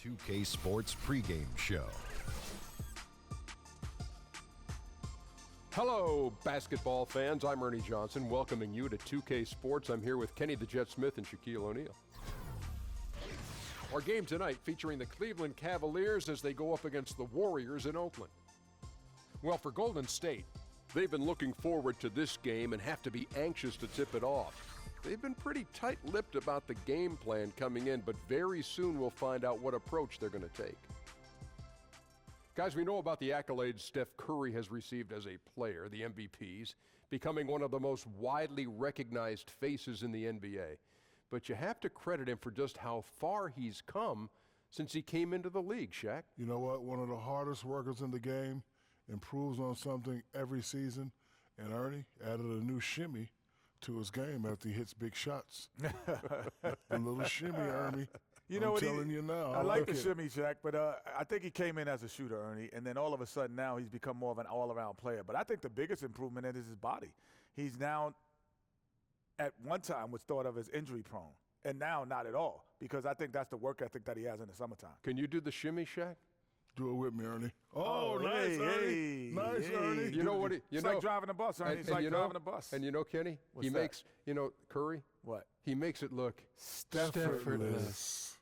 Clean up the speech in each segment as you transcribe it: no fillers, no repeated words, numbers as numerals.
2K Sports pregame show. Hello, basketball fans. I'm Ernie Johnson, welcoming you to 2K Sports. I'm here with Kenny the Jet Smith and Shaquille O'Neal. Our game tonight featuring the Cleveland Cavaliers as they go up against the Warriors in Oakland. Well, for Golden State, they've been looking forward to this game and have to be anxious to tip it off. They've been pretty tight-lipped about the game plan coming in, but very soon we'll find out what approach they're going to take. Guys, we know about the accolades Steph Curry has received as a player, the MVPs, becoming one of the most widely recognized faces in the NBA. But you have to credit him for just how far he's come since he came into the league, Shaq. You know what? One of the hardest workers in the game, improves on something every season, and Ernie added a new shimmy to his game after he hits big shots. A little shimmy, Ernie. I'm telling you now. I like the shimmy, Shaq, but I think he came in as a shooter, Ernie, and then all of a sudden now he's become more of an all-around player. But I think the biggest improvement is his body. He's now, at one time, was thought of as injury-prone, and now not at all, because I think that's the work ethic that he has in the summertime. Can you do the shimmy, Shaq? Do it with me, Ernie. Oh, nice, Ernie. Nice, Ernie. You know what? It's like driving a bus, Ernie. It's like driving a bus. And you know, Kenny, What's that? Makes, Curry? What? He makes it look effortless.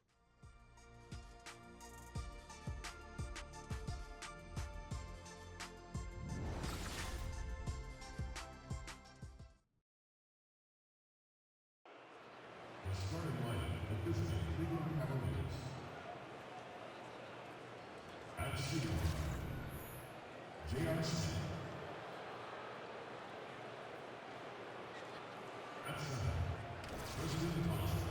The starting lineup of this Cleveland Cavaliers. At shooting, J.R. Smith. At center, President Thompson.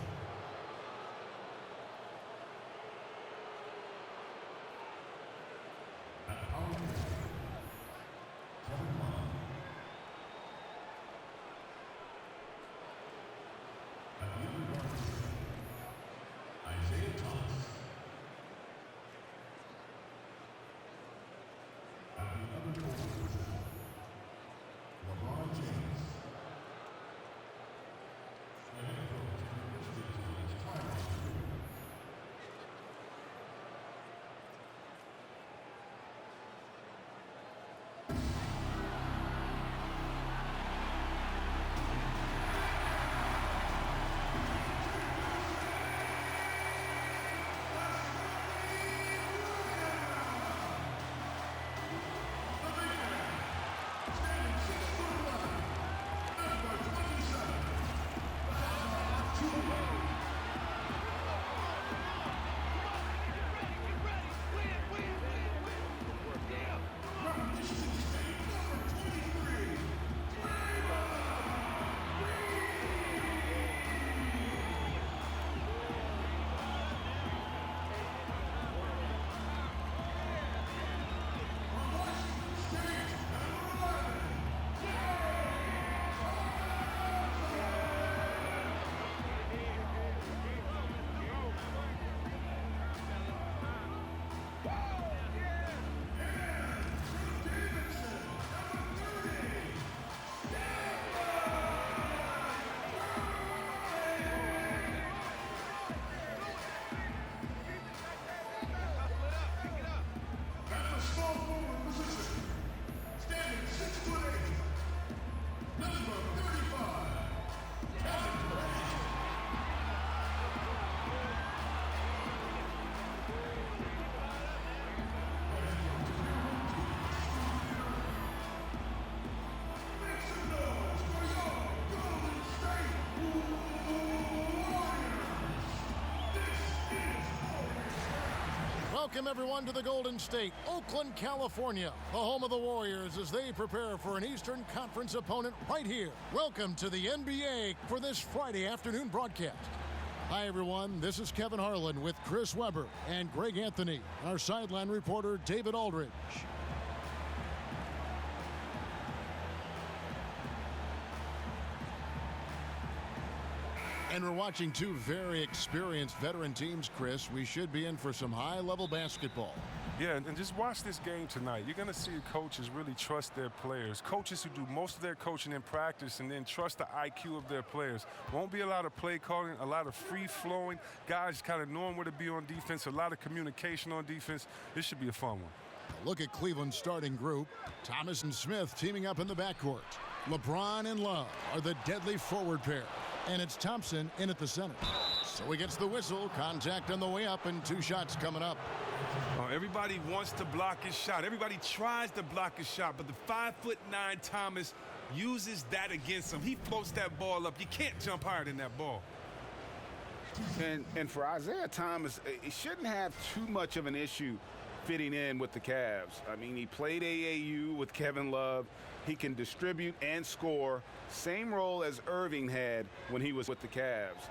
At power forward, Kevin Love. At the other guard position, Isaiah Thomas. At the other forward position, LeBron James. The head coach of this team is Tyler Stewart. Welcome, everyone, to the Golden State, Oakland, California, the home of the Warriors as they prepare for an Eastern Conference opponent right here. Welcome to the NBA for this Friday afternoon broadcast. Hi, everyone. This is Kevin Harlan with Chris Webber and Greg Anthony, our sideline reporter, David Aldridge. And we're watching two very experienced veteran teams, Chris. We should be in for some high-level basketball. Yeah, and just watch this game tonight. You're going to see coaches really trust their players. Coaches who do most of their coaching in practice and then trust the IQ of their players. Won't be a lot of play calling, a lot of free-flowing, guys kind of knowing where to be on defense, a lot of communication on defense. This should be a fun one. A look at Cleveland's starting group. Thomas and Smith teaming up in the backcourt. LeBron and Love are the deadly forward pair. And it's Thompson in at the center. So he gets the whistle, contact on the way up, and 2 shots coming up. Everybody wants to block his shot. Everybody tries to block his shot, but the 5'9" Thomas uses that against him. He floats that ball up. You can't jump higher than that ball. And for Isaiah Thomas, he shouldn't have too much of an issue fitting in with the Cavs. I mean, he played AAU with Kevin Love. He can distribute and score. Same role as Irving had when he was with the Cavs.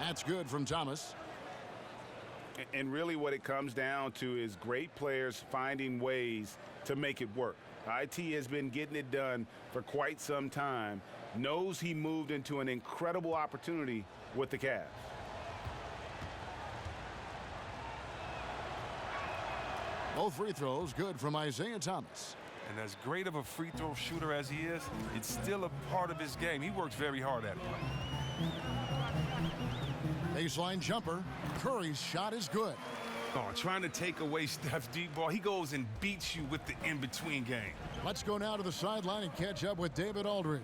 That's good from Thomas. And really what it comes down to is great players finding ways to make it work. IT has been getting it done for quite some time. Knows he moved into an incredible opportunity with the Cavs. Both free throws good from Isaiah Thomas. And as great of a free throw shooter as he is, it's still a part of his game. He works very hard at it. Baseline jumper. Curry's shot is good. Oh, trying to take away Steph's deep ball. He goes and beats you with the in-between game. Let's go now to the sideline and catch up with David Aldridge.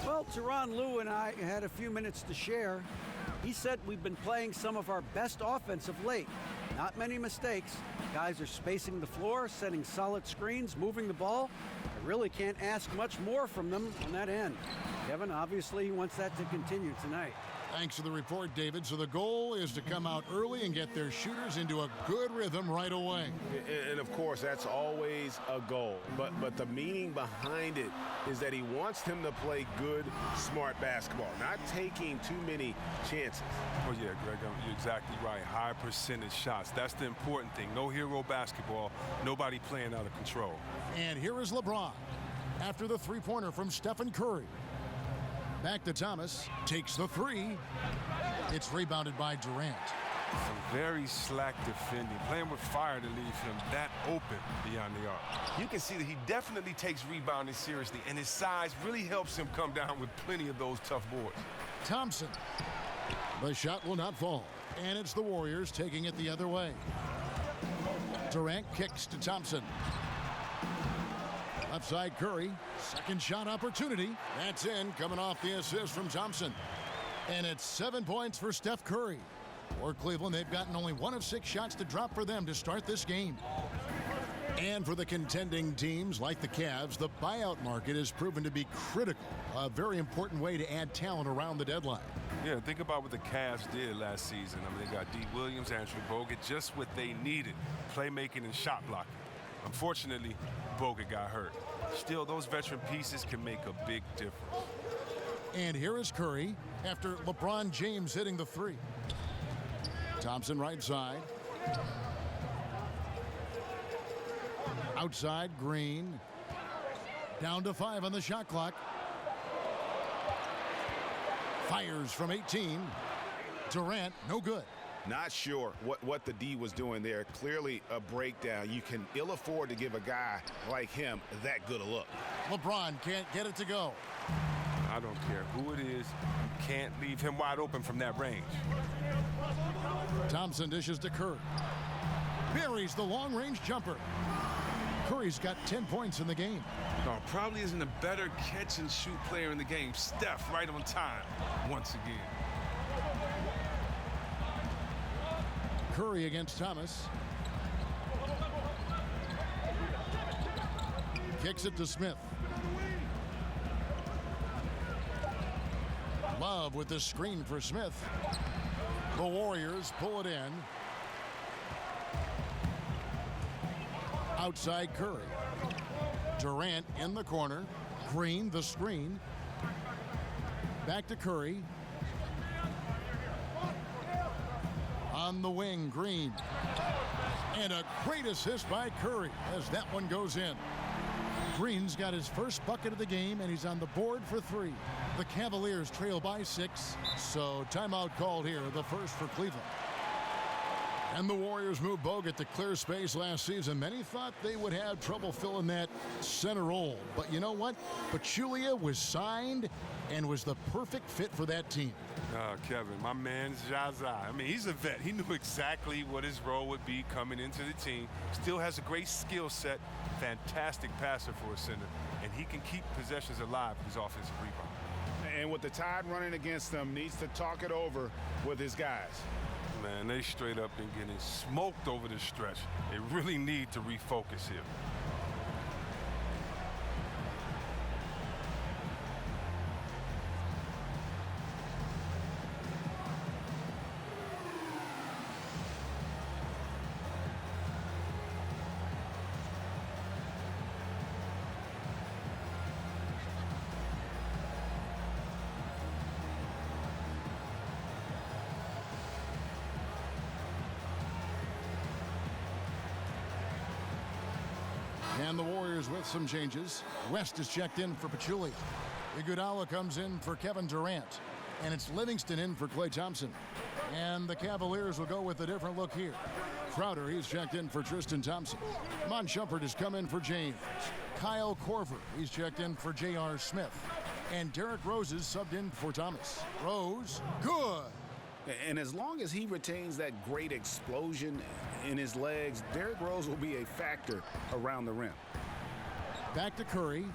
Well, Teron Lue and I had a few minutes to share. He said we've been playing some of our best offense of late. Not many mistakes. Guys are spacing the floor, setting solid screens, moving the ball. I really can't ask much more from them on that end. Kevin, obviously, he wants that to continue tonight. Thanks for the report, David. So the goal is to come out early and get their shooters into a good rhythm right away. And of course, that's always a goal. But the meaning behind it is that he wants them to play good, smart basketball, not taking too many chances. Oh, yeah, Greg, you're exactly right. High percentage shots. That's the important thing. No hero basketball. Nobody playing out of control. And here is LeBron after the three-pointer from Stephen Curry. Back to Thomas, takes the three. It's rebounded by Durant. Some very slack defending, playing with fire to leave him that open beyond the arc. You can see that he definitely takes rebounding seriously, and his size really helps him come down with plenty of those tough boards. Thompson. The shot will not fall, and it's the Warriors taking it the other way. Durant kicks to Thompson. Left side Curry, second shot opportunity. That's in, coming off the assist from Thompson. And it's 7 points for Steph Curry. For Cleveland, they've gotten only 1 of 6 shots to drop for them to start this game. And for the contending teams like the Cavs, the buyout market has proven to be critical, a very important way to add talent around the deadline. Yeah, think about what the Cavs did last season. I mean, they got D. Williams, Andrew Bogut, just what they needed, playmaking and shot blocking. Unfortunately, Bogut got hurt. Still, those veteran pieces can make a big difference. And here is Curry after LeBron James hitting the three. Thompson right side. Outside, Green. Down to 5 on the shot clock. Fires from 18. Durant, no good. Not sure what the D was doing there. Clearly a breakdown. You can ill afford to give a guy like him that good a look. LeBron can't get it to go. I don't care who it is. You can't leave him wide open from that range. Thompson dishes to Curry. Buries the long-range jumper. Curry's got 10 points in the game. No, probably isn't a better catch-and-shoot player in the game. Steph right on time once again. Curry against Thomas. Kicks it to Smith. Love with the screen for Smith. The Warriors pull it in. Outside Curry. Durant in the corner. Green the screen. Back to Curry. On the wing, Green. And a great assist by Curry as that one goes in. Green's got his first bucket of the game, and he's on the board for 3. The Cavaliers trail by 6, so timeout called here, the first for Cleveland. And the Warriors moved Bogut to clear space last season. Many thought they would have trouble filling that center role. But you know what? Pachulia was signed and was the perfect fit for that team. Kevin, my man Zaza. I mean, he's a vet. He knew exactly what his role would be coming into the team. Still has a great skill set, fantastic passer for a center, and he can keep possessions alive with his offensive rebound. And with the Tide running against them, needs to talk it over with his guys. Man, they straight up been getting smoked over this stretch. They really need to refocus here. And the Warriors with some changes. West is checked in for Pachulia. Iguodala comes in for Kevin Durant. And it's Livingston in for Klay Thompson. And the Cavaliers will go with a different look here. Crowder, he's checked in for Tristan Thompson. Mon Shumpert has come in for James. Kyle Korver, he's checked in for J.R. Smith. And Derrick Rose is subbed in for Thomas. Rose, good. And as long as he retains that great explosion in his legs, Derrick Rose will be a factor around the rim. Back to Curry.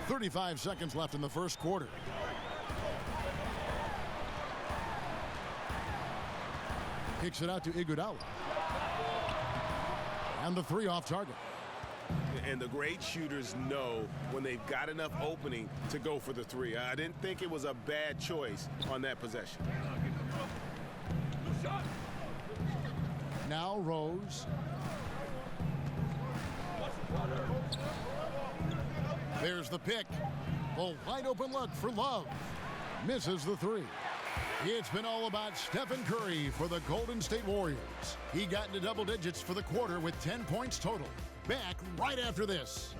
35 seconds left in the first quarter. Kicks it out to Iguodala. And the 3 off target. And the great shooters know when they've got enough opening to go for the 3. I didn't think it was a bad choice on that possession. Now Rose. There's the pick. A wide open look for Love. Misses the 3. It's been all about Stephen Curry for the Golden State Warriors. He got into double digits for the quarter with 10 points total. Back right after this.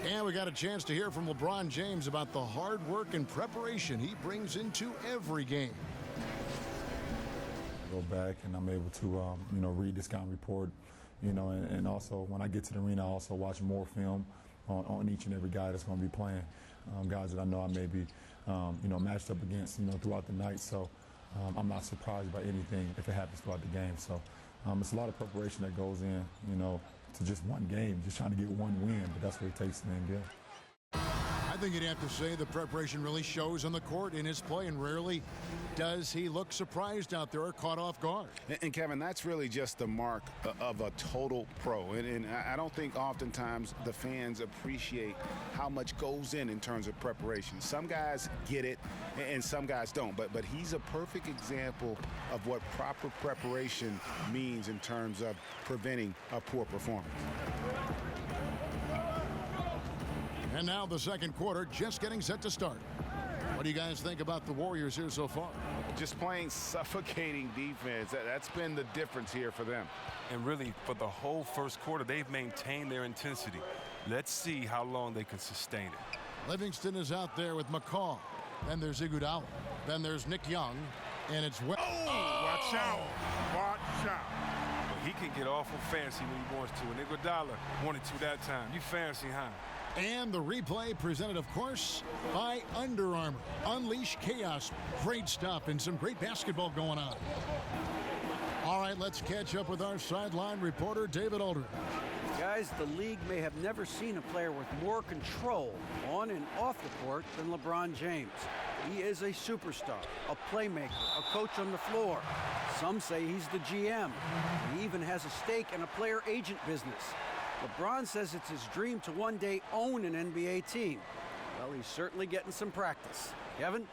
And we got a chance to hear from LeBron James about the hard work and preparation he brings into every game. Go back and I'm able to, read the scouting report, and also when I get to the arena, I also watch more film on each and every guy that's going to be playing, guys that I know I may be, matched up against, throughout the night. So I'm not surprised by anything if it happens throughout the game. So it's a lot of preparation that goes in, to just one game, just trying to get one win, but that's what it takes in the NBA. I think you'd have to say the preparation really shows on the court in his play, and rarely does he look surprised out there or caught off guard. And Kevin, that's really just the mark of a total pro. And I don't think oftentimes the fans appreciate how much goes in terms of preparation. Some guys get it and some guys don't. But he's a perfect example of what proper preparation means in terms of preventing a poor performance. And now the second quarter just getting set to start. What do you guys think about the Warriors here so far? Just playing suffocating defense. That's been the difference here for them. And really, for the whole first quarter, they've maintained their intensity. Let's see how long they can sustain it. Livingston is out there with McCaw. Then there's Iguodala. Then there's Nick Young. And it's watch out. Watch out. He can get awful fancy when he wants to. And Iguodala wanted to that time. You fancy, huh? And the replay presented, of course, by Under Armour. Unleash chaos. Great stuff and some great basketball going on. All right, let's catch up with our sideline reporter, David Aldridge. Guys, the league may have never seen a player with more control on and off the court than LeBron James. He is a superstar, a playmaker, a coach on the floor. Some say he's the GM. He even has a stake in a player agent business. LeBron says it's his dream to one day own an NBA team. Well, he's certainly getting some practice. Kevin?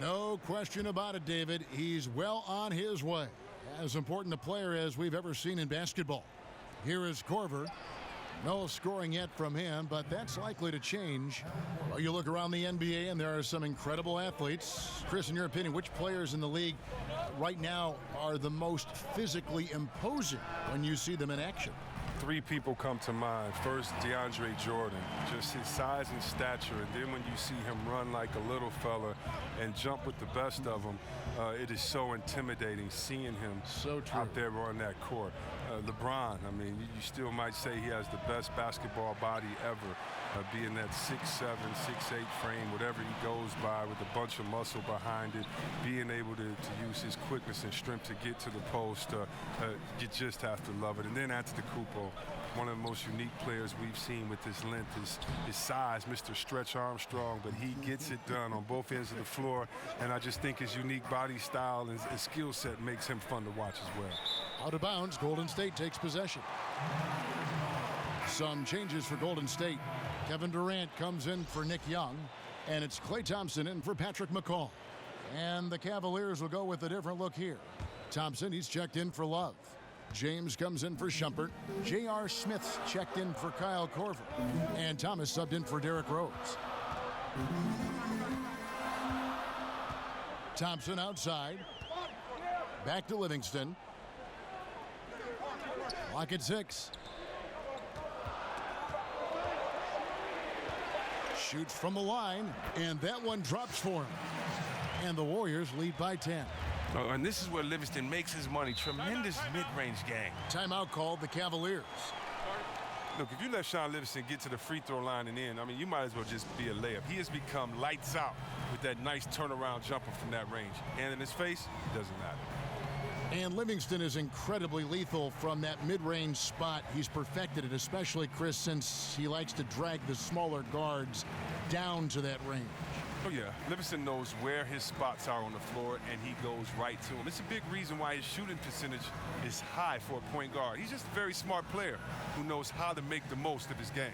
No question about it, David. He's well on his way. As important a player as we've ever seen in basketball. Here is Korver. No scoring yet from him, but that's likely to change. Well, you look around the NBA, and there are some incredible athletes. Chris, in your opinion, which players in the league right now are the most physically imposing when you see them in action? 3 people come to mind. First, DeAndre Jordan, just his size and stature, and then when you see him run like a little fella and jump with the best of them, it is so intimidating seeing him out there on that court. LeBron, I mean, you still might say he has the best basketball body ever, being that 6'7", 6'8" frame, whatever he goes by with a bunch of muscle behind it, being able to use his quickness and strength to get to the post, you just have to love it. And then Antetokounmpo, one of the most unique players we've seen with his length, his size, Mr. Stretch Armstrong, but he gets it done on both ends of the floor, and I just think his unique body style and his skill set makes him fun to watch as well. Out of bounds, Golden State takes possession. Some changes for Golden State. Kevin Durant comes in for Nick Young, and it's Klay Thompson in for Patrick McCaw. And the Cavaliers will go with a different look here. Thompson, he's checked in for Love. James comes in for Shumpert. J.R. Smith's checked in for Kyle Korver. And Thomas subbed in for Derrick Rose. Thompson outside. Back to Livingston. Clock at 6. Shoots from the line, and that one drops for him. And the Warriors lead by 10. Oh, and this is where Livingston makes his money. Tremendous mid-range game. Timeout called the Cavaliers. Look, if you let Sean Livingston get to the free throw line and in, I mean, you might as well just be a layup. He has become lights out with that nice turnaround jumper from that range. And in his face, it doesn't matter. And Livingston is incredibly lethal from that mid-range spot. He's perfected it, especially, Chris, since he likes to drag the smaller guards down to that range. Oh, yeah. Livingston knows where his spots are on the floor, and he goes right to them. It's a big reason why his shooting percentage is high for a point guard. He's just a very smart player who knows how to make the most of his game.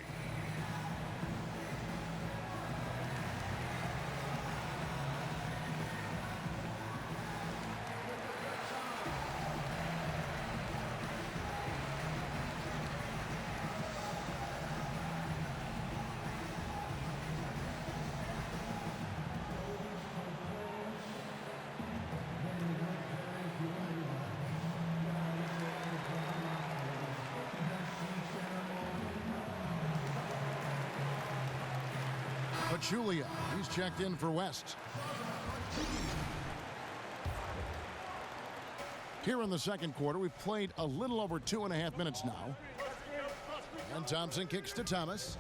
Julia, he's checked in for West. Here in the second quarter, we've played a little over 2.5 minutes now. And Thompson kicks to Thomas.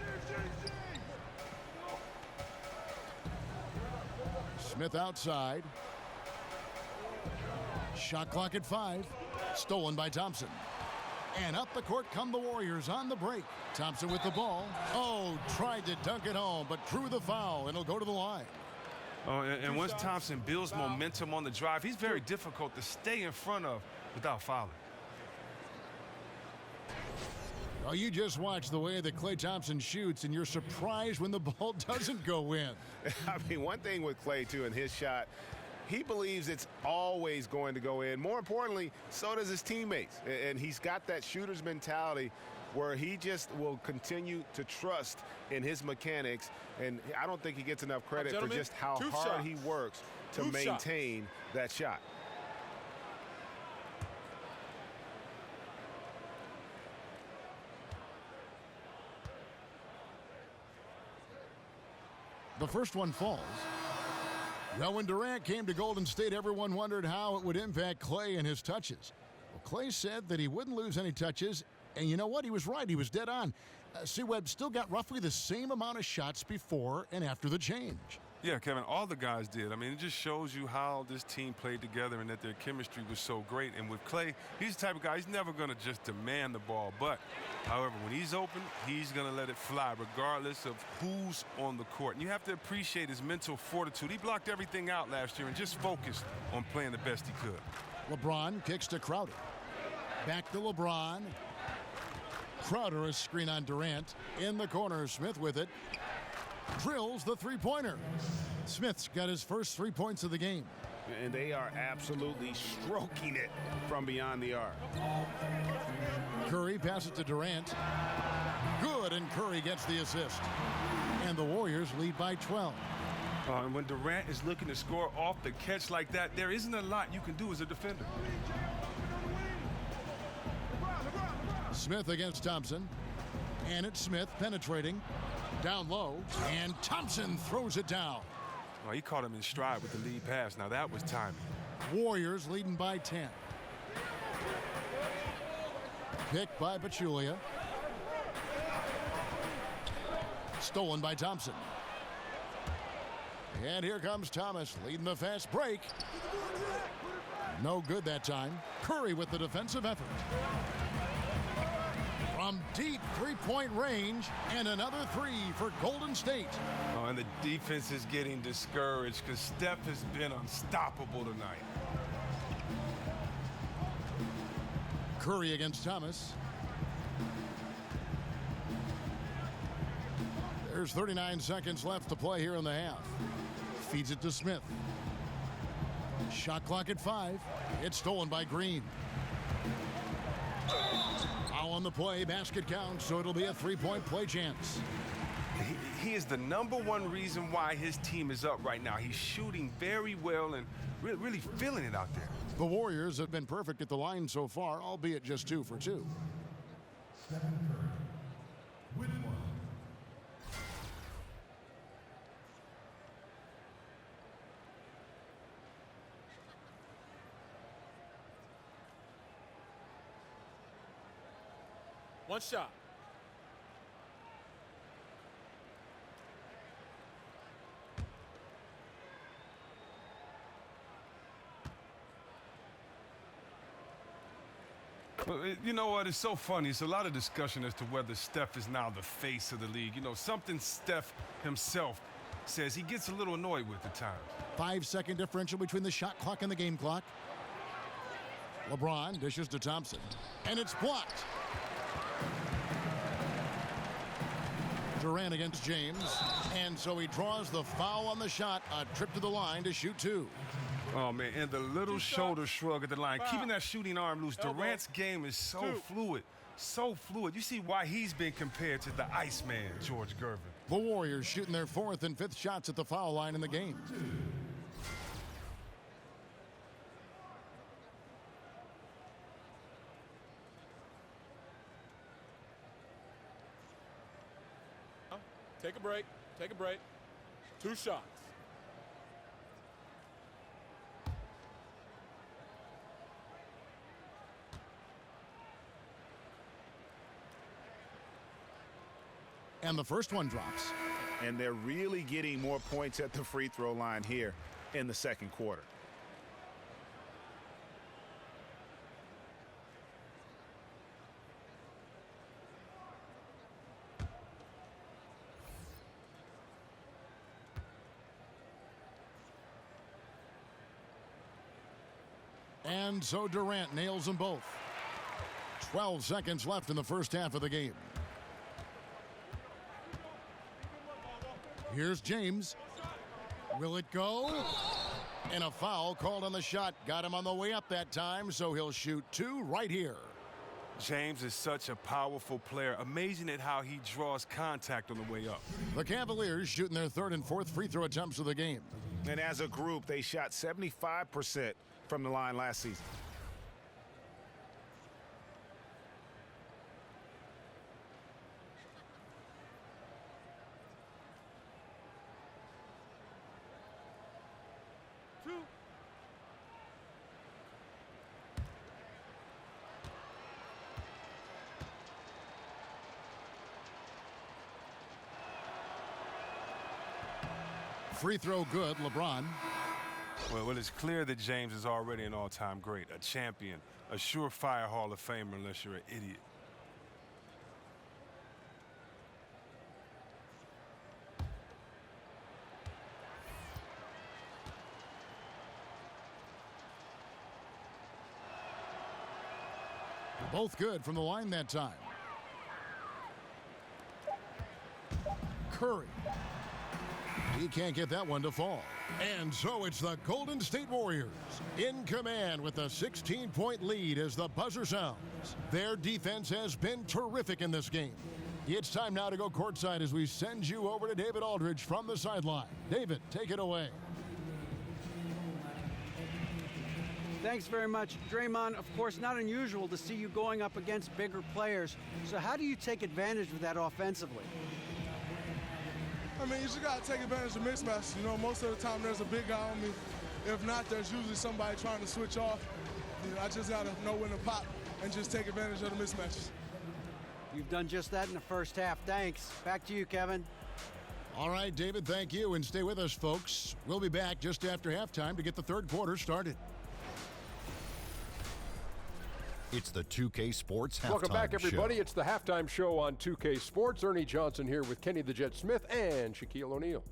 Smith outside. Shot clock at 5. Stolen by Thompson. And up the court come the Warriors on the break. Thompson with the ball. Oh, tried to dunk it home, but drew the foul, and it'll go to the line. Oh, and once Thompson builds momentum on the drive, he's very difficult to stay in front of without fouling. Oh, you just watch the way that Klay Thompson shoots, and you're surprised when the ball doesn't go in. I mean, one thing with Klay, too, in his shot, he believes it's always going to go in. More importantly, so does his teammates. And he's got that shooter's mentality where he just will continue to trust in his mechanics. And I don't think he gets enough credit for just how hard he works to maintain that shot. The first one falls. Well, when Durant came to Golden State, everyone wondered how it would impact Klay and his touches. Well, Klay said that he wouldn't lose any touches, and you know what? He was right. He was dead on. C-Webb still got roughly the same amount of shots before and after the change. Yeah, Kevin, all the guys did. I mean, it just shows you how this team played together and that their chemistry was so great. And with Klay, he's the type of guy, he's never going to just demand the ball. But, however, when he's open, he's going to let it fly regardless of who's on the court. And you have to appreciate his mental fortitude. He blocked everything out last year and just focused on playing the best he could. LeBron kicks to Crowder. Back to LeBron. Crowder, a screen on Durant. In the corner, Smith with it. Drills the three-pointer. Smith's got his first 3 points of the game. And they are absolutely stroking it from beyond the arc. Curry passes to Durant. Good, and Curry gets the assist. And the Warriors lead by 12. And when Durant is looking to score off the catch like that, there isn't a lot you can do as a defender. Smith against Thompson. And it's Smith penetrating. Down low. And Thompson throws it down. Oh, he caught him in stride with the lead pass. Now that was timing. Warriors leading by 10. Pick by Pachulia. Stolen by Thompson. And here comes Thomas leading the fast break. No good that time. Curry with the defensive effort. From deep three-point range, and another three for Golden State. Oh, and the defense is getting discouraged because Steph has been unstoppable tonight. Curry against Thomas. There's 39 seconds left to play here in the half. Feeds it to Smith. Shot clock at 5. It's stolen by Green. Foul on the play, basket counts, so it'll be a three-point play chance. He is the #1 reason why his team is up right now. He's shooting very well and really feeling it out there. The Warriors have been perfect at the line so far, albeit just 2 for 2. Stephen Curry with 1. One shot. Well, you know what? It's so funny. It's a lot of discussion as to whether Steph is now the face of the league. You know, something Steph himself says he gets a little annoyed with at times. 5-second differential between the shot clock and the game clock. LeBron dishes to Thompson, and it's blocked. Durant against James, and so he draws the foul on the shot, a trip to the line to shoot 2. Oh, man, and the little shoulder shrug at the line, keeping that shooting arm loose. Durant's game is so fluid, so fluid. You see why he's been compared to the Iceman, George Gervin. The Warriors shooting their 4th and 5th shots at the foul line in the game. Take a break. Take a break. 2 shots. And the first one drops. And they're really getting more points at the free throw line here in the second quarter. And so Durant nails them both. 12 seconds left in the first half of the game. Here's James. Will it go? And a foul called on the shot. Got him on the way up that time, so he'll shoot 2 right here. James is such a powerful player. Amazing at how he draws contact on the way up. The Cavaliers shooting their 3rd and 4th free throw attempts of the game. And as a group, they shot 75% from the line last season. Free throw good, LeBron. Well, it's clear that James is already an all-time great, a champion, a surefire Hall of Famer unless you're an idiot. Both good from the line that time. Curry. He can't get that one to fall. And so it's the Golden State Warriors in command with a 16-point lead as the buzzer sounds. Their defense has been terrific in this game. It's time now to go courtside as we send you over to David Aldridge from the sideline. David, take it away. Thanks very much, Draymond. Of course, not unusual to see you going up against bigger players. So how do you take advantage of that offensively? I mean, you just got to take advantage of mismatch. You know, most of the time there's a big guy on me. If not, there's usually somebody trying to switch off. You know, I just got to know when to pop and just take advantage of the mismatches. You've done just that in the first half. Thanks. Back to you, Kevin. All right, David, thank you. And stay with us, folks. We'll be back just after halftime to get the third quarter started. It's the 2K Sports Halftime Show. Welcome back, everybody. It's the halftime show on 2K Sports. Ernie Johnson here with Kenny the Jet Smith and Shaquille O'Neal.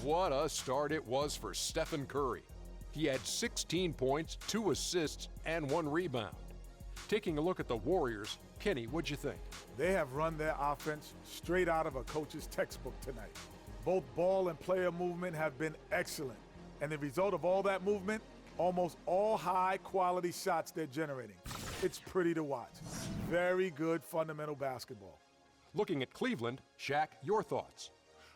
What a start it was for Stephen Curry. He had 16 points, 2 assists, and 1 rebound. Taking a look at the Warriors, Kenny, what'd you think? They have run their offense straight out of a coach's textbook tonight. Both ball and player movement have been excellent. And the result of all that movement, almost all high-quality shots they're generating. It's pretty to watch. Very good fundamental basketball. Looking at Cleveland, Shaq, your thoughts?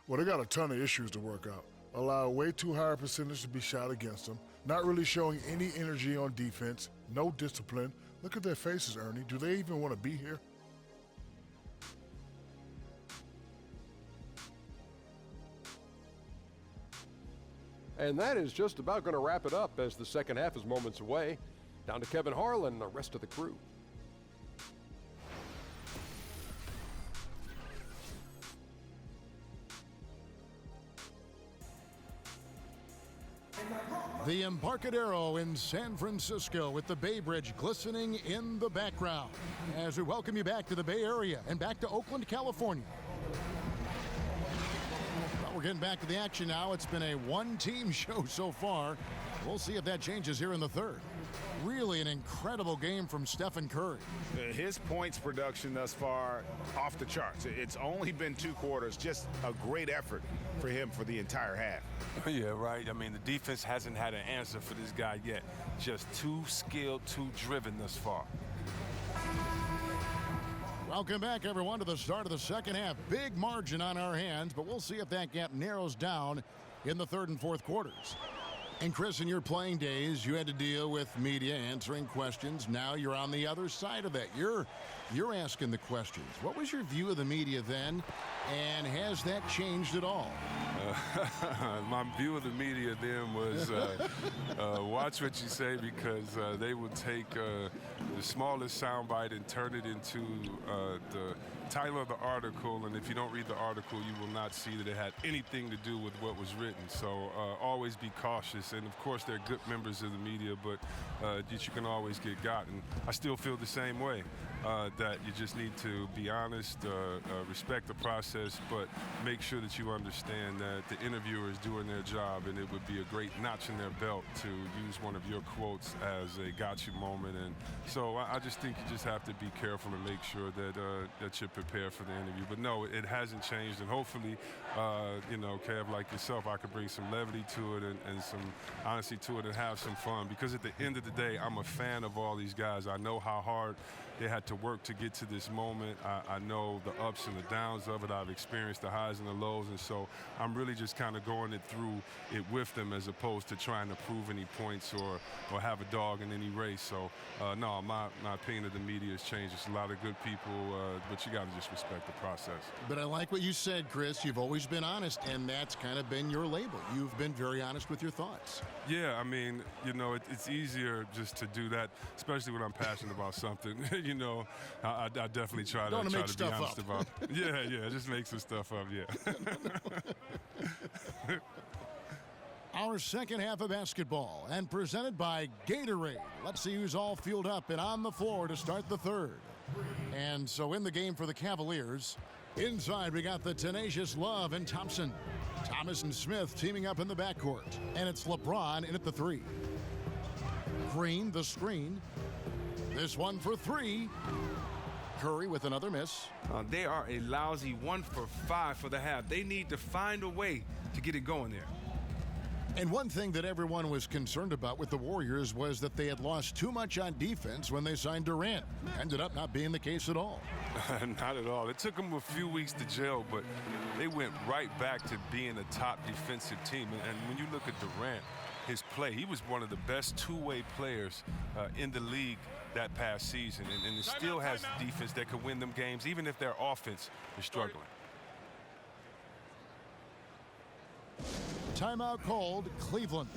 Well, they got a ton of issues to work out. Allow way too high a percentage to be shot against them. Not really showing any energy on defense. No discipline. Look at their faces, Ernie. Do they even want to be here? And that is just about going to wrap it up as the second half is moments away. Down to Kevin Harlan and the rest of the crew. The Embarcadero in San Francisco with the Bay Bridge glistening in the background as we welcome you back to the Bay Area and back to Oakland, California. Well, we're getting back to the action now. It's been a one-team show so far. We'll see if that changes here in the third. Really an incredible game from Stephen Curry. His points production thus far off the charts. It's only been 2 quarters, just a great effort for him for the entire half. Yeah, right. I mean, the defense hasn't had an answer for this guy yet. Just too skilled, too driven thus far. Welcome back, everyone, to the start of the second half. Big margin on our hands, but we'll see if that gap narrows down in the third and fourth quarters. And Chris, in your playing days, you had to deal with media answering questions. Now you're on the other side of that. You're asking the questions. What was your view of the media then, and has that changed at all? My view of the media then was watch what you say, because they would take the smallest soundbite and turn it into the title of the article, and if you don't read the article, you will not see that it had anything to do with what was written. So always be cautious, and of course they're good members of the media, but you can always get gotten. I still feel the same way, that you just need to be honest, respect the process, but make sure that you understand that the interviewer is doing their job, and it would be a great notch in their belt to use one of your quotes as a gotcha moment. And so I just think you just have to be careful and make sure that that you're prepared for the interview. But no, it hasn't changed, and hopefully, you know, Kev, like yourself, I could bring some levity to it and some honesty to it and have some fun, because at the end of the day, I'm a fan of all these guys. I know how hard they had to work to get to this moment. I know the ups and the downs of it. I've experienced the highs and the lows, and so I'm really just kind of going through it with them, as opposed to trying to prove any points or have a dog in any race. So no, my opinion of the media has changed. There's a lot of good people, but you got to just respect the process. But I like what you said, Chris. You've always been honest, and that's kind of been your label. You've been very honest with your thoughts. Yeah, I mean, you know, it's easier just to do that, especially when I'm passionate about something. You know, I definitely try to be honest about it. Yeah, just make some stuff up, yeah. Our second half of basketball, and presented by Gatorade. Let's see who's all fueled up and on the floor to start the third. And so in the game for the Cavaliers, inside we got the tenacious Love and Thompson. Thomas and Smith teaming up in the backcourt. And it's LeBron in at the 3. Green, the screen. This one for 3. Curry with another miss. They are a lousy 1 for 5 for the half. They need to find a way to get it going there. And one thing that everyone was concerned about with the Warriors was that they had lost too much on defense when they signed Durant. Ended up not being the case at all. Not at all. It took them a few weeks to gel, but they went right back to being a top defensive team. And when you look at Durant, his play, he was one of the best two-way players in the league that past season. And it still has defense that could win them games, even if their offense is struggling. Timeout called, Cleveland.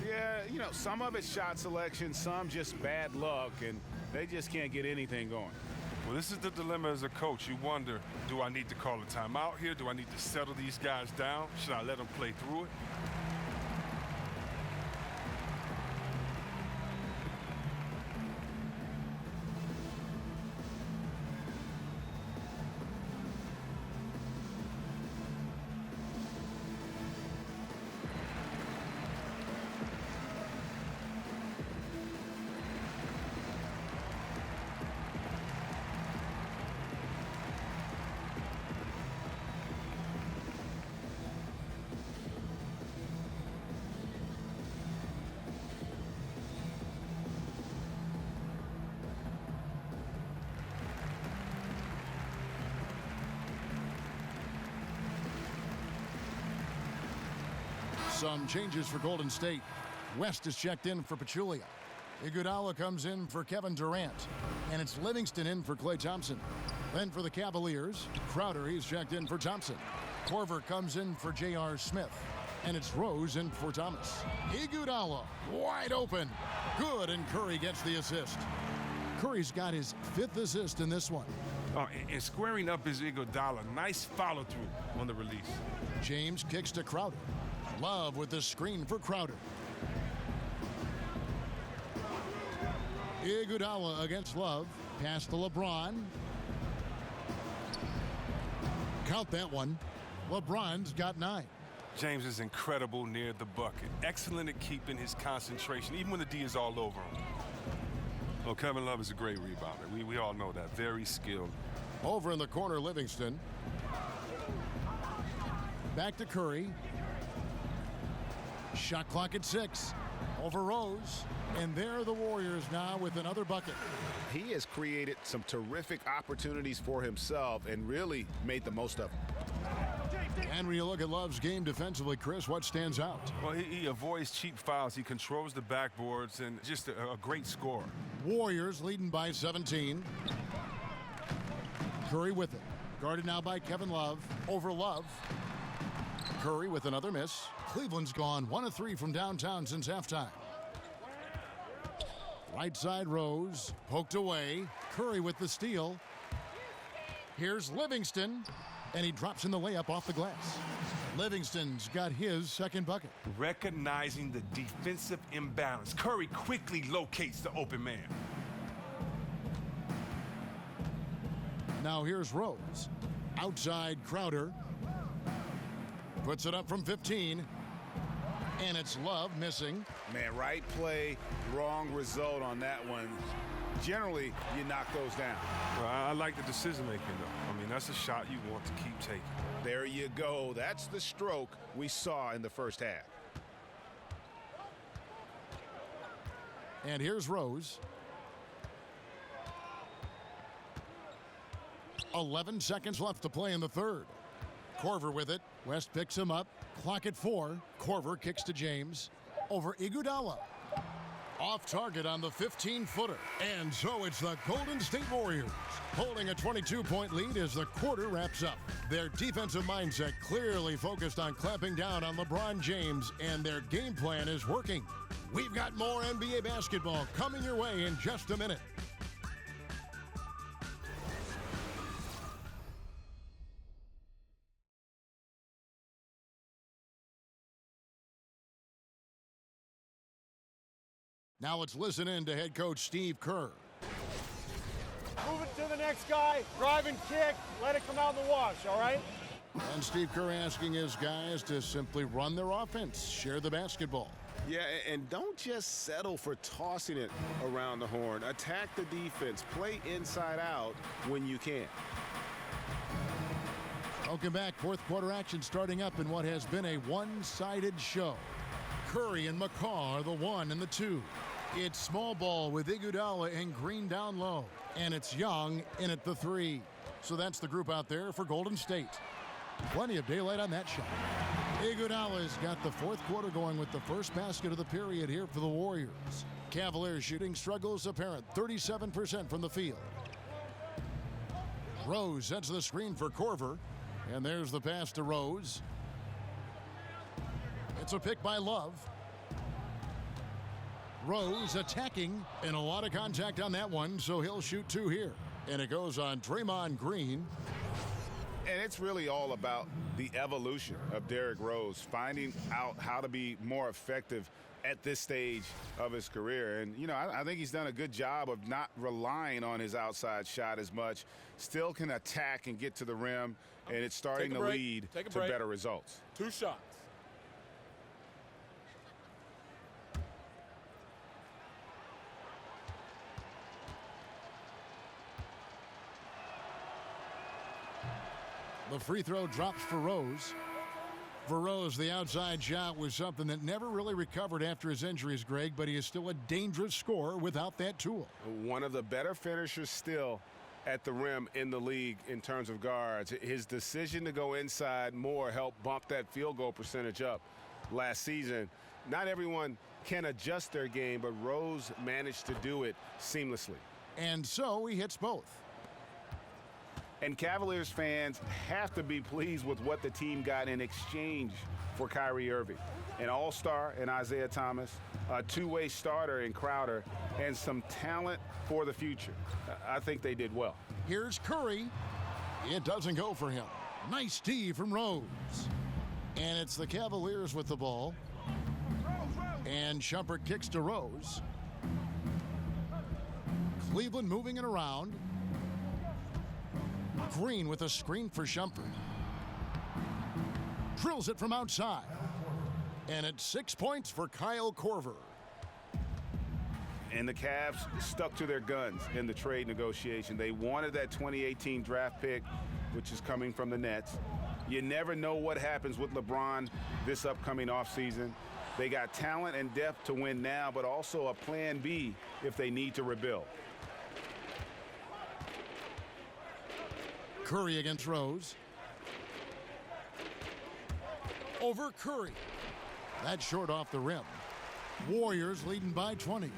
Yeah, you know, some of it's shot selection, some just bad luck, and they just can't get anything going. Well, this is the dilemma as a coach. You wonder, do I need to call a timeout here? Do I need to settle these guys down? Should I let them play through it? Some changes for Golden State. West is checked in for Pachulia. Iguodala comes in for Kevin Durant. And it's Livingston in for Klay Thompson. Then for the Cavaliers, Crowder, he's checked in for Thompson. Korver comes in for J.R. Smith. And it's Rose in for Thomas. Iguodala, wide open. Good, and Curry gets the assist. Curry's got his 5th assist in this one. Oh, and squaring up is Iguodala. Nice follow-through on the release. James kicks to Crowder. Love with the screen for Crowder. Iguodala against Love. Pass to LeBron. Count that one. LeBron's got 9. James is incredible near the bucket. Excellent at keeping his concentration, even when the D is all over him. Well, Kevin Love is a great rebounder. We all know that. Very skilled. Over in the corner, Livingston. Back to Curry. Shot clock at 6. Over Rose. And there are the Warriors now with another bucket. He has created some terrific opportunities for himself and really made the most of them. And when you look at Love's game defensively, Chris, what stands out? Well, he avoids cheap fouls. He controls the backboards and just a great scorer. Warriors leading by 17. Curry with it. Guarded now by Kevin Love. Over Love. Curry with another miss. Cleveland's gone 1 of 3 from downtown since halftime. Right side Rose. Poked away. Curry with the steal. Here's Livingston. And he drops in the layup off the glass. Livingston's got his 2nd bucket. Recognizing the defensive imbalance, Curry quickly locates the open man. Now here's Rose. Outside Crowder. Puts it up from 15. And it's Love missing. Man, right play, wrong result on that one. Generally, you knock those down. Well, I like the decision-making, though. I mean, that's a shot you want to keep taking. There you go. That's the stroke we saw in the first half. And here's Rose. 11 seconds left to play in the 3rd. Korver with it. West picks him up. Clock at 4. Korver kicks to James. Over Iguodala. Off target on the 15-footer. And so it's the Golden State Warriors holding a 22-point lead as the quarter wraps up. Their defensive mindset clearly focused on clamping down on LeBron James, and their game plan is working. We've got more NBA basketball coming your way in just a minute. Now let's listen in to head coach Steve Kerr. Move it to the next guy, drive and kick, let it come out in the wash, all right? And Steve Kerr asking his guys to simply run their offense, share the basketball. Yeah, and don't just settle for tossing it around the horn. Attack the defense. Play inside out when you can. Welcome back. Fourth quarter action starting up in what has been a one-sided show. Curry and McCaw are the 1 and the 2. It's small ball with Iguodala and Green down low. And it's Young in at the 3. So that's the group out there for Golden State. Plenty of daylight on that shot. Iguodala's got the fourth quarter going with the first basket of the period here for the Warriors. Cavaliers shooting struggles apparent, 37% from the field. Rose sets the screen for Korver. And there's the pass to Rose. It's a pick by Love. Rose attacking, and a lot of contact on that one, so he'll shoot 2 here. And it goes on Draymond Green. And it's really all about the evolution of Derrick Rose, finding out how to be more effective at this stage of his career. And, you know, I think he's done a good job of not relying on his outside shot as much. Still can attack and get to the rim, and it's starting to lead to better results. 2 shots. The free throw drops for Rose. For Rose, the outside shot was something that never really recovered after his injuries, Greg, but he is still a dangerous scorer without that tool. One of the better finishers still at the rim in the league in terms of guards. His decision to go inside more helped bump that field goal percentage up last season. Not everyone can adjust their game, but Rose managed to do it seamlessly. And so he hits both. And Cavaliers fans have to be pleased with what the team got in exchange for Kyrie Irving. An all-star in Isaiah Thomas, a two-way starter in Crowder, and some talent for the future. I think they did well. Here's Curry. It doesn't go for him. Nice D from Rose. And it's the Cavaliers with the ball. And Shumpert kicks to Rose. Cleveland moving it around. Green with a screen for Shumpert. Drills it from outside. And it's 6 points for Kyle Korver. And the Cavs stuck to their guns in the trade negotiation. They wanted that 2018 draft pick, which is coming from the Nets. You never know what happens with LeBron this upcoming offseason. They got talent and depth to win now, but also a plan B if they need to rebuild. Curry against Rose. Over Curry. That's short off the rim. Warriors leading by 20.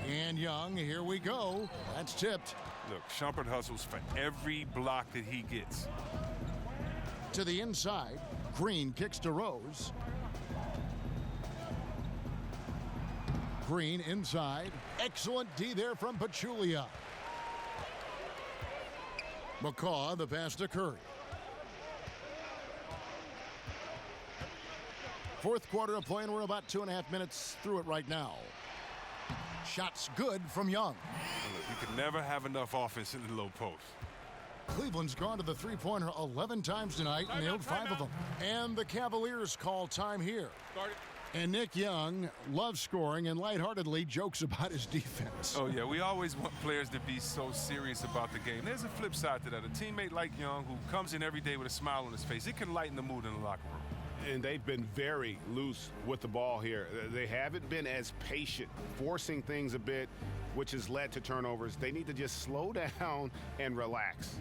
And Young, here we go. That's tipped. Look, Shumpert hustles for every block that he gets. To the inside. Green kicks to Rose. Green inside. Excellent D there from Pachulia. McCaw, the pass to Curry. Fourth quarter of play, and we're about 2.5 minutes through it right now. Shots good from Young. Look, you can never have enough offense in the low post. Cleveland's gone to the three-pointer 11 times tonight and nailed 5 of them. And the Cavaliers call time here. And Nick Young loves scoring and lightheartedly jokes about his defense. Oh, yeah, we always want players to be so serious about the game. There's a flip side to that. A teammate like Young who comes in every day with a smile on his face, it can lighten the mood in the locker room. And they've been very loose with the ball here. They haven't been as patient, forcing things a bit, which has led to turnovers. They need to just slow down and relax.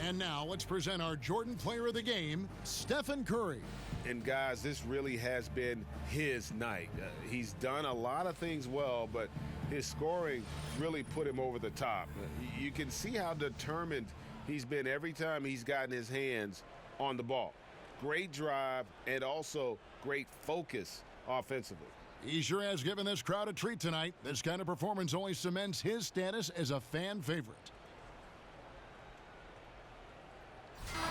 And now let's present our Jordan Player of the Game, Stephen Curry. And guys, this really has been his night. He's done a lot of things well, but his scoring really put him over the top. You can see how determined he's been every time he's gotten his hands on the ball. Great drive and also great focus offensively. He sure has given this crowd a treat tonight. This kind of performance only cements his status as a fan favorite.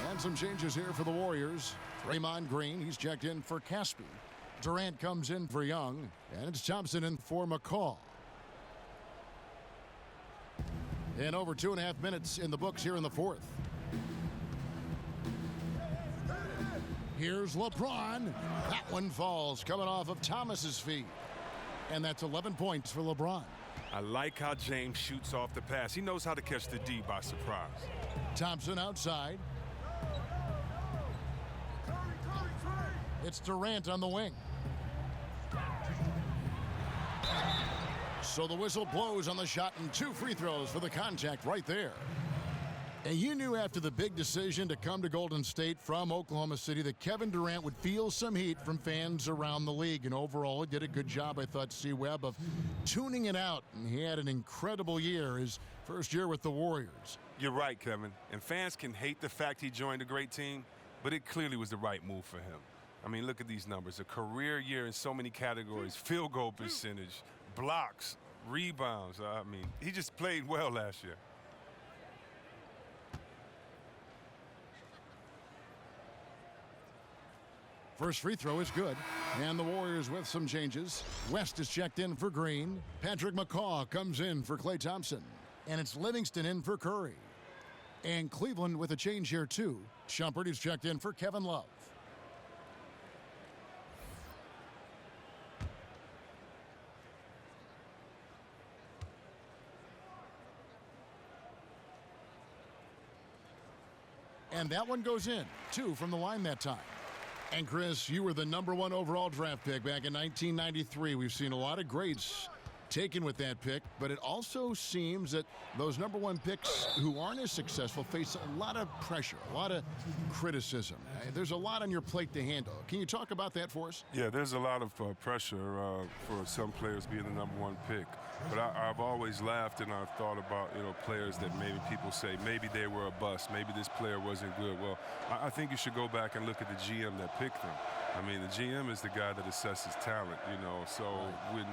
And some changes here for the Warriors. Draymond Green, he's checked in for Caspi. Durant comes in for Young, and it's Thompson in for McCaw. And over 2.5 minutes in the books here in the fourth. Here's LeBron. That one falls, coming off of Thomas's feet. And that's 11 points for LeBron. I like how James shoots off the pass. He knows how to catch the D by surprise. Thompson outside. It's Durant on the wing. So the whistle blows on the shot, and 2 free throws for the contact right there. And you knew after the big decision to come to Golden State from Oklahoma City that Kevin Durant would feel some heat from fans around the league. And overall, he did a good job, I thought, C-Webb, of tuning it out. And he had an incredible year, his first year with the Warriors. You're right, Kevin. And fans can hate the fact he joined a great team, but it clearly was the right move for him. I mean, look at these numbers. A career year in so many categories. Field goal percentage, blocks, rebounds. I mean, he just played well last year. First free throw is good. And the Warriors with some changes. West is checked in for Green. Patrick McCaw comes in for Klay Thompson. And it's Livingston in for Curry. And Cleveland with a change here, too. Shumpert is checked in for Kevin Love. And that one goes in. 2 from the line that time. And Chris, you were the #1 overall draft pick back in 1993. We've seen a lot of greats taken with that pick, but it also seems that those #1 picks who aren't as successful face a lot of pressure, a lot of criticism. There's a lot on your plate to handle. Can you talk about that for us? Yeah, there's a lot of pressure for some players being the #1 pick. But I've always laughed and I've thought about, players that maybe people say maybe they were a bust, maybe this player wasn't good. Well, I think you should go back and look at the GM that picked them. I mean, the GM is the guy that assesses talent, So when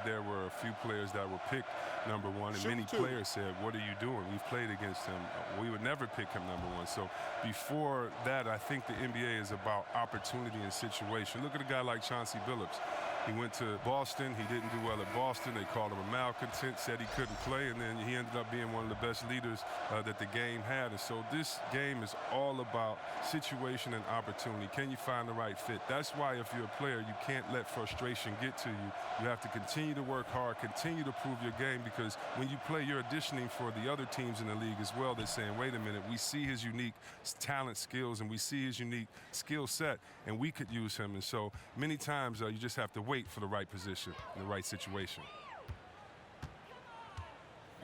there were a few players that were picked #1, and many players said, what are you doing? We've played against him. We would never pick him #1. So before that, I think the NBA is about opportunity and situation. Look at a guy like Chauncey Billups. He went to Boston. He didn't do well at Boston. They called him a malcontent, said he couldn't play, and then he ended up being one of the best leaders that the game had. And so this game is all about situation and opportunity. Can you find the right fit? That's why if you're a player, you can't let frustration get to you. You have to continue to work hard, continue to prove your game, because when you play, you're auditioning for the other teams in the league as well. They're saying, wait a minute, we see his unique talent, skills, and we see his unique skill set, and we could use him. And so many times you just have to wait for the right position, in the right situation.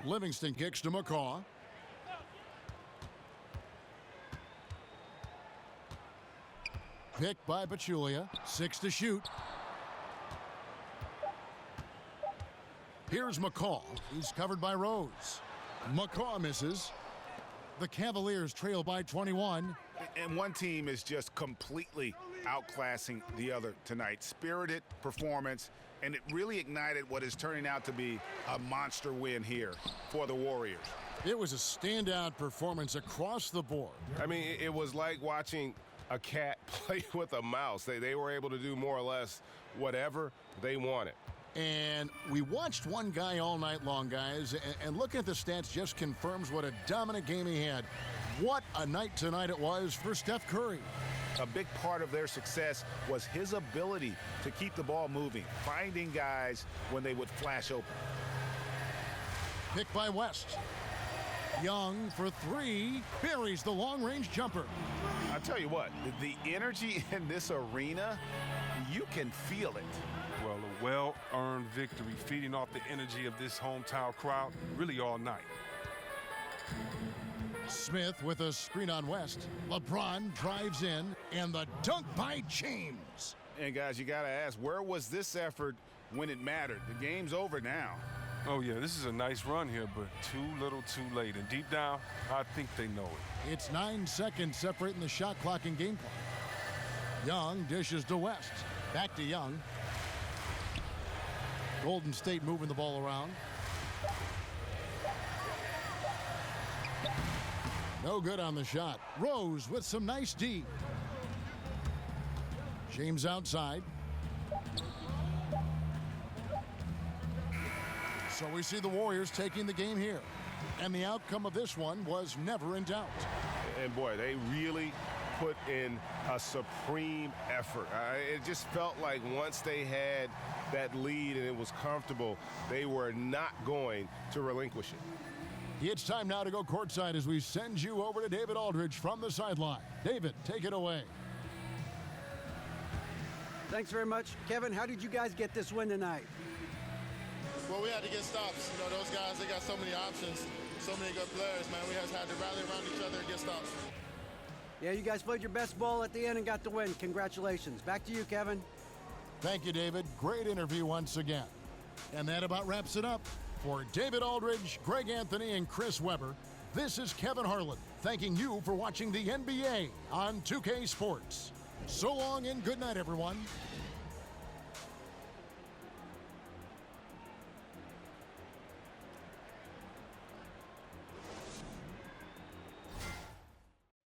Livingston kicks to McCaw. Picked by Pachulia. 6 to shoot. Here's McCaw. He's covered by Rose. McCaw misses. The Cavaliers trail by 21. And one team is just completely outclassing the other tonight. Spirited performance, and it really ignited what is turning out to be a monster win here for the Warriors. It was a standout performance across the board. I mean, it was like watching a cat play with a mouse. They were able to do more or less whatever they wanted. And we watched one guy all night long, guys, and looking at the stats just confirms what a dominant game he had. What a night tonight it was for Steph Curry. A big part of their success was his ability to keep the ball moving, finding guys when they would flash open. Picked by West. Young for 3, buries the long-range jumper. I'll tell you what, the energy in this arena, you can feel it. Well, a well-earned victory, feeding off the energy of this hometown crowd really all night. Smith with a screen on West. LeBron drives in, and the dunk by James. And guys, you got to ask, where was this effort when it mattered? The game's over now. Oh, yeah, this is a nice run here, but too little too late. And deep down, I think they know it. It's 9 seconds separating the shot clock and game clock. Young dishes to West. Back to Young. Golden State moving the ball around. No good on the shot. Rose with some nice D. James outside. So we see the Warriors taking the game here. And the outcome of this one was never in doubt. And boy, they really put in a supreme effort. It just felt like once they had that lead and it was comfortable, they were not going to relinquish it. It's time now to go courtside as we send you over to David Aldridge from the sideline. David, take it away. Thanks very much. Kevin, how did you guys get this win tonight? Well, we had to get stops. You know, those guys, they got so many options, so many good players, man. We just had to rally around each other and get stops. Yeah, you guys played your best ball at the end and got the win. Congratulations. Back to you, Kevin. Thank you, David. Great interview once again. And that about wraps it up. For David Aldridge, Greg Anthony, and Chris Webber, this is Kevin Harlan thanking you for watching the NBA on 2K Sports. So long and good night, everyone.